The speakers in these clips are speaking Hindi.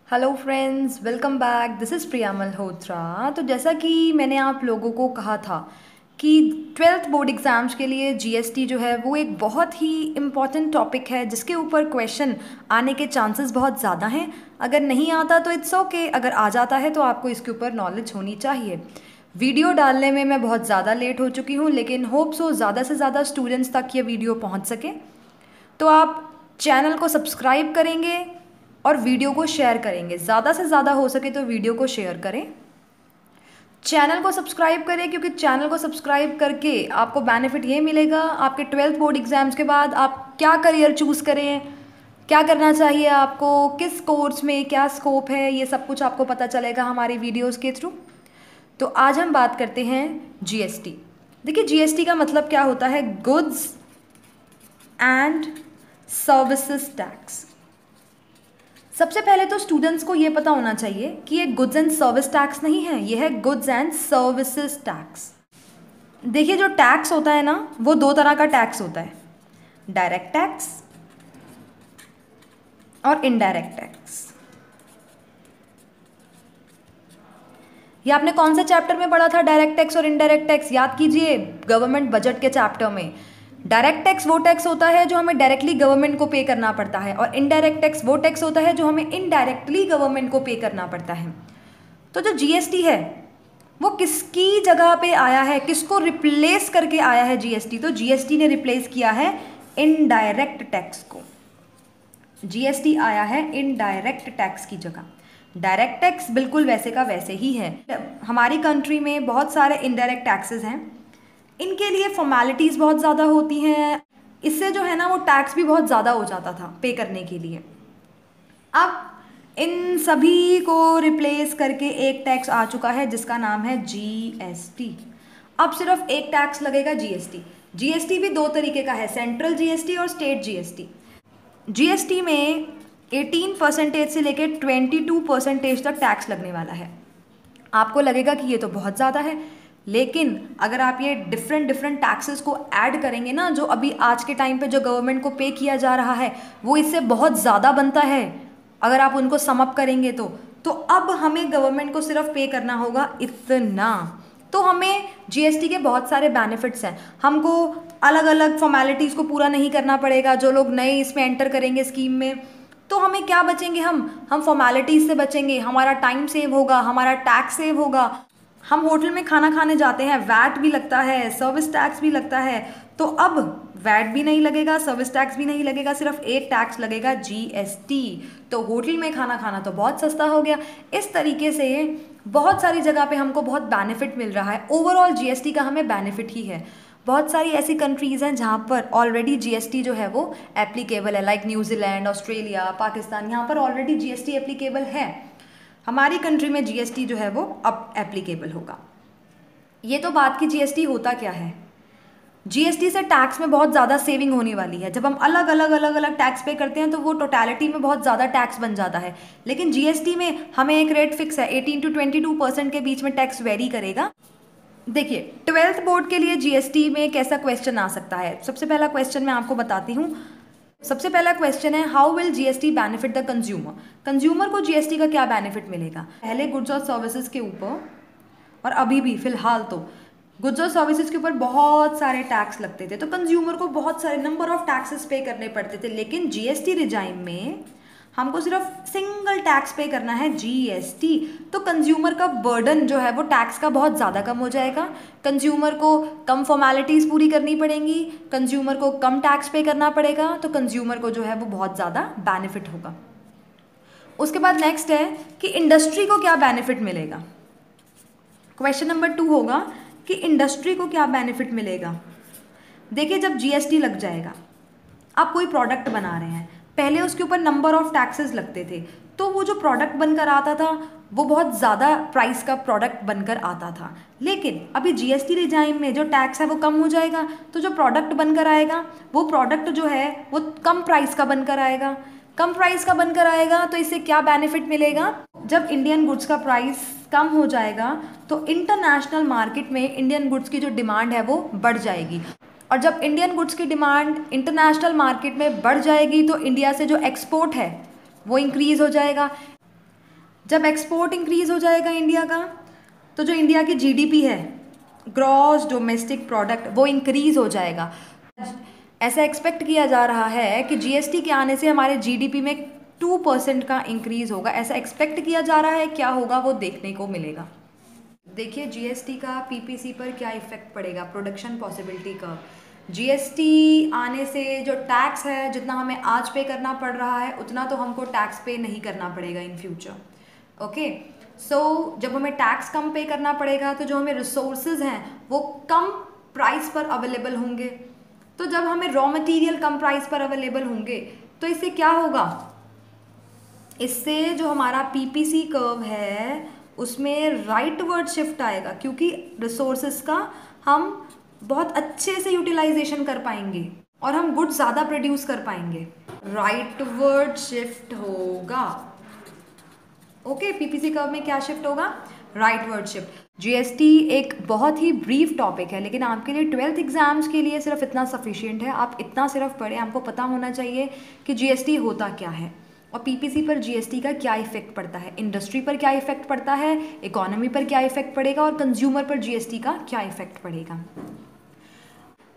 Hello friends, welcome back. This is Priya Malhotra. तो जैसा कि मैंने आप लोगों को कहा था कि ट्वेल्थ बोर्ड एग्ज़ाम्स के लिए जीएसटी जो है वो एक बहुत ही इम्पॉर्टेंट टॉपिक है जिसके ऊपर क्वेश्चन आने के चांसेस बहुत ज़्यादा हैं। अगर नहीं आता तो इट्स ओके, अगर आ जाता है तो आपको इसके ऊपर नॉलेज होनी चाहिए। वीडियो डालने में मैं बहुत ज़्यादा लेट हो चुकी हूँ, लेकिन होप सो ज़्यादा से ज़्यादा स्टूडेंट्स तक ये वीडियो पहुँच सके। तो आप चैनल को सब्सक्राइब करेंगे और वीडियो को शेयर करेंगे। ज़्यादा से ज़्यादा हो सके तो वीडियो को शेयर करें, चैनल को सब्सक्राइब करें, क्योंकि चैनल को सब्सक्राइब करके आपको बेनिफिट ये मिलेगा, आपके ट्वेल्थ बोर्ड एग्ज़ाम्स के बाद आप क्या करियर चूज़ करें, क्या करना चाहिए आपको, किस कोर्स में क्या स्कोप है, ये सब कुछ आपको पता चलेगा हमारी वीडियोज़ के थ्रू। तो आज हम बात करते हैं जीएसटी। देखिए, जीएसटी का मतलब क्या होता है? Goods and services tax. सबसे पहले तो स्टूडेंट्स को ये पता होना चाहिए कि ये गुड्स एंड सर्विस टैक्स नहीं है, ये है गुड्स एंड सर्विसेज टैक्स। देखिए, जो टैक्स होता है ना, वो दो तरह का टैक्स होता है, डायरेक्ट टैक्स और इनडायरेक्ट टैक्स। ये आपने कौन से चैप्टर में पढ़ा था, डायरेक्ट टैक्स और इनडायरेक्ट टैक्स? याद कीजिए, गवर्नमेंट बजट के चैप्टर में। डायरेक्ट टैक्स वो टैक्स होता है जो हमें डायरेक्टली गवर्नमेंट को पे करना पड़ता है, और इनडायरेक्ट टैक्स वो टैक्स होता है जो हमें इनडायरेक्टली गवर्नमेंट को पे करना पड़ता है। तो जो जीएसटी है वो किसकी जगह पे आया है, किसको रिप्लेस करके आया है जीएसटी? तो जीएसटी ने रिप्लेस किया है इनडायरेक्ट टैक्स को। जीएसटी आया है इनडायरेक्ट टैक्स की जगह। डायरेक्ट टैक्स बिल्कुल वैसे का वैसे ही है। हमारी कंट्री में बहुत सारे इनडायरेक्ट टैक्सेस हैं, इनके लिए फॉर्मेलिटीज़ बहुत ज़्यादा होती हैं। इससे जो है ना, वो टैक्स भी बहुत ज़्यादा हो जाता था पे करने के लिए। अब इन सभी को रिप्लेस करके एक टैक्स आ चुका है जिसका नाम है जीएसटी। अब सिर्फ एक टैक्स लगेगा, जीएसटी। जीएसटी भी दो तरीके का है, सेंट्रल जीएसटी और स्टेट जीएसटी। जीएसटी में 18% से लेकर 22% तक टैक्स लगने वाला है। आपको लगेगा कि ये तो बहुत ज़्यादा है, लेकिन अगर आप ये डिफरेंट टैक्सेस को ऐड करेंगे ना, जो अभी आज के टाइम पे जो गवर्नमेंट को पे किया जा रहा है वो इससे बहुत ज़्यादा बनता है। अगर आप उनको सम अप करेंगे तो अब हमें गवर्नमेंट को सिर्फ पे करना होगा इतना। तो हमें जीएसटी के बहुत सारे बेनिफिट्स हैं। हमको अलग अलग फॉर्मेलिटीज़ को पूरा नहीं करना पड़ेगा। जो लोग नए इसमें एंटर करेंगे स्कीम में, तो हमें क्या बचेंगे? हम फॉर्मेलिटीज़ से बचेंगे, हमारा टाइम सेव होगा, हमारा टैक्स सेव होगा। हम होटल में खाना खाने जाते हैं, वैट भी लगता है, सर्विस टैक्स भी लगता है। तो अब वैट भी नहीं लगेगा, सर्विस टैक्स भी नहीं लगेगा, सिर्फ एक टैक्स लगेगा, जीएसटी। तो होटल में खाना खाना तो बहुत सस्ता हो गया। इस तरीके से बहुत सारी जगह पे हमको बहुत बेनिफिट मिल रहा है। ओवरऑल जीएसटी का हमें बेनिफिट ही है। बहुत सारी ऐसी कंट्रीज़ हैं जहाँ पर ऑलरेडी जीएसटी जो है वो एप्लीकेबल है, लाइक न्यूजीलैंड, ऑस्ट्रेलिया, पाकिस्तान। यहाँ पर ऑलरेडी जीएसटी एप्लीकेबल है। हमारी कंट्री में जीएसटी जो है वो अब एप्लीकेबल होगा। ये तो बात की जीएसटी होता क्या है। जीएसटी से टैक्स में बहुत ज़्यादा सेविंग होने वाली है। जब हम अलग अलग टैक्स पे करते हैं तो वो टोटलिटी में बहुत ज़्यादा टैक्स बन जाता है, लेकिन जीएसटी में हमें एक रेट फिक्स है, 18 to 22% के बीच में टैक्स वेरी करेगा। देखिए, ट्वेल्थ बोर्ड के लिए जीएसटी में कैसा क्वेश्चन आ सकता है। सबसे पहला क्वेश्चन मैं आपको बताती हूँ। सबसे पहला क्वेश्चन है, how will GST benefit the consumer? Consumer को जीएसटी का क्या बेनिफिट मिलेगा? पहले गुड्स और सर्विसेज के ऊपर, और अभी भी फिलहाल तो गुड्स और सर्विसेज के ऊपर बहुत सारे टैक्स लगते थे, तो कंज्यूमर को बहुत सारे नंबर ऑफ टैक्सेस पे करने पड़ते थे। लेकिन जीएसटी रिजाइम में हमको सिर्फ सिंगल टैक्स पे करना है, जीएसटी। तो कंज्यूमर का बर्डन जो है वो टैक्स का बहुत ज़्यादा कम हो जाएगा। कंज्यूमर को कम फॉर्मेलिटीज़ पूरी करनी पड़ेंगी, कंज्यूमर को कम टैक्स पे करना पड़ेगा, तो कंज्यूमर को जो है वो बहुत ज़्यादा बेनिफिट होगा। उसके बाद नेक्स्ट है कि इंडस्ट्री को क्या बेनिफिट मिलेगा। क्वेश्चन नंबर 2 होगा कि इंडस्ट्री को क्या बेनिफिट मिलेगा। देखिए, जब जीएसटी लग जाएगा, आप कोई प्रोडक्ट बना रहे हैं, पहले उसके ऊपर नंबर ऑफ टैक्सेस लगते थे, तो वो जो प्रोडक्ट बनकर आता था वो बहुत ज़्यादा प्राइस का प्रोडक्ट बनकर आता था। लेकिन अभी जीएसटी रिजाइम में जो टैक्स है वो कम हो जाएगा, तो जो प्रोडक्ट बनकर आएगा वो प्रोडक्ट जो है वो कम प्राइस का बनकर आएगा। कम प्राइस का बनकर आएगा तो इससे क्या बेनिफिट मिलेगा? जब इंडियन गुड्स का प्राइस कम हो जाएगा तो इंटरनेशनल मार्केट में इंडियन गुड्स की जो डिमांड है वो बढ़ जाएगी, और जब इंडियन गुड्स की डिमांड इंटरनेशनल मार्केट में बढ़ जाएगी तो इंडिया से जो एक्सपोर्ट है वो इंक्रीज़ हो जाएगा। जब एक्सपोर्ट इंक्रीज़ हो जाएगा इंडिया का, तो जो इंडिया की जीडीपी है, ग्रॉस डोमेस्टिक प्रोडक्ट, वो इंक्रीज़ हो जाएगा। ऐसा एक्सपेक्ट किया जा रहा है कि जीएसटी के आने से हमारे जीडीपी में 2% का इंक्रीज़ होगा। ऐसा एक्सपेक्ट किया जा रहा है, क्या होगा वो देखने को मिलेगा। देखिए जीएसटी का पीपीसी पर क्या इफेक्ट पड़ेगा, प्रोडक्शन पॉसिबिलिटी का। जीएसटी आने से जो टैक्स है, जितना हमें आज पे करना पड़ रहा है उतना तो हमको टैक्स पे नहीं करना पड़ेगा इन फ्यूचर। ओके, सो जब हमें टैक्स कम पे करना पड़ेगा तो जो हमें रिसोर्सेज हैं वो कम प्राइस पर अवेलेबल होंगे। तो जब हमें रॉ मटेरियल कम प्राइस पर अवेलेबल होंगे तो इससे क्या होगा, इससे जो हमारा पीपीसी कर्व है उसमें राइटवर्ड शिफ्ट आएगा, क्योंकि रिसोर्सेज का हम बहुत अच्छे से यूटिलाइजेशन कर पाएंगे और हम गुड ज़्यादा प्रोड्यूस कर पाएंगे। राइटवर्ड शिफ्ट होगा। ओके, पीपीसी कर्व में क्या शिफ्ट होगा, राइटवर्ड शिफ्ट। जीएसटी एक बहुत ही ब्रीफ टॉपिक है, लेकिन आपके लिए 12th एग्जाम्स के लिए सिर्फ इतना सफिशिएंट है। आप इतना सिर्फ पढ़ें, आपको पता होना चाहिए कि जीएसटी होता क्या है और पीपीसी पर जीएसटी का क्या इफेक्ट पड़ता है, इंडस्ट्री पर क्या इफेक्ट पड़ता है, इकोनॉमी पर क्या इफेक्ट पड़ेगा और कंज्यूमर पर जीएसटी का क्या इफेक्ट पड़ेगा।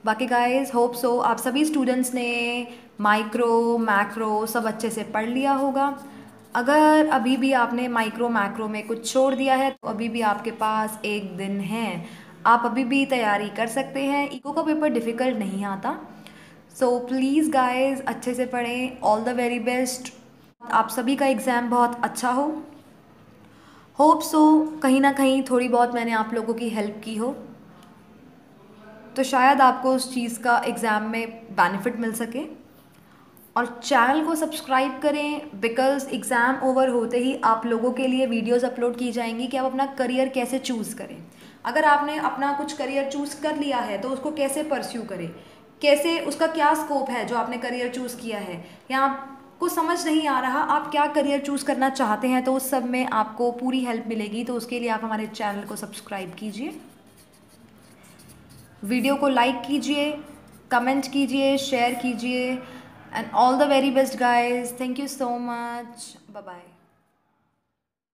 बाकी गाइस, होप सो आप सभी स्टूडेंट्स ने माइक्रो मैक्रो सब अच्छे से पढ़ लिया होगा। अगर अभी भी आपने माइक्रो मैक्रो में कुछ छोड़ दिया है तो अभी भी आपके पास एक दिन है, आप अभी भी तैयारी कर सकते हैं। इको का पेपर डिफ़िकल्ट नहीं आता, सो प्लीज़ गाइस अच्छे से पढ़ें। ऑल द वेरी बेस्ट, आप सभी का एग्ज़ाम बहुत अच्छा हो। होप सो कहीं ना कहीं थोड़ी बहुत मैंने आप लोगों की हेल्प की हो, तो शायद आपको उस चीज़ का एग्ज़ाम में बेनिफिट मिल सके। और चैनल को सब्सक्राइब करें, बिकॉज़ एग्ज़ाम ओवर होते ही आप लोगों के लिए वीडियोस अपलोड की जाएंगी कि आप अपना करियर कैसे चूज़ करें। अगर आपने अपना कुछ करियर चूज़ कर लिया है तो उसको कैसे परस्यू करें, कैसे, उसका क्या स्कोप है जो आपने करियर चूज़ किया है, या आपको समझ नहीं आ रहा आप क्या करियर चूज़ करना चाहते हैं, तो उस सब में आपको पूरी हेल्प मिलेगी। तो उसके लिए आप हमारे चैनल को सब्सक्राइब कीजिए, वीडियो को लाइक कीजिए, कमेंट कीजिए, शेयर कीजिए। And all the very best guys. Thank you so much. Bye bye.